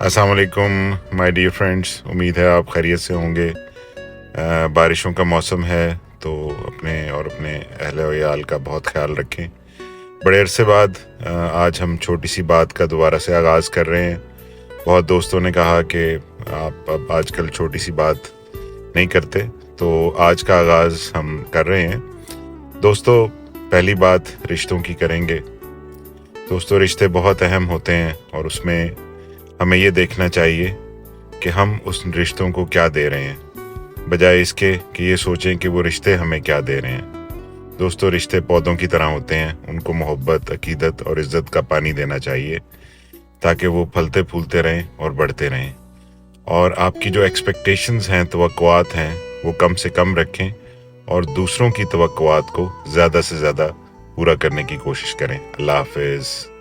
अस्सलाम वालेकुम my dear friends, उम्मीद है आप खैरियत से होंगे। बारिशों का मौसम है तो अपने और अपने अहले व याल का बहुत ख्याल रखें। बड़े अरसे बाद आज हम छोटी सी बात का दोबारा से आगाज़ कर रहे हैं। बहुत दोस्तों ने कहा कि आप अब आजकल छोटी सी बात नहीं करते, तो आज का आगाज़ हम कर रहे हैं। दोस्तों, पहली बात रिश्तों की करेंगे। दोस्तों, रिश्ते बहुत अहम होते हैं और उसमें हमें ये देखना चाहिए कि हम उस रिश्तों को क्या दे रहे हैं, बजाय इसके कि ये सोचें कि वो रिश्ते हमें क्या दे रहे हैं। दोस्तों, रिश्ते पौधों की तरह होते हैं, उनको मोहब्बत, अकीदत और इज़्ज़त का पानी देना चाहिए ताकि वो फलते फूलते रहें और बढ़ते रहें। और आपकी जो एक्सपेक्टेशंस हैं, तवक्कुआत हैं, वो कम से कम रखें और दूसरों की तवक्कुआत को ज़्यादा से ज़्यादा पूरा करने की कोशिश करें। अल्लाह हाफ़िज़।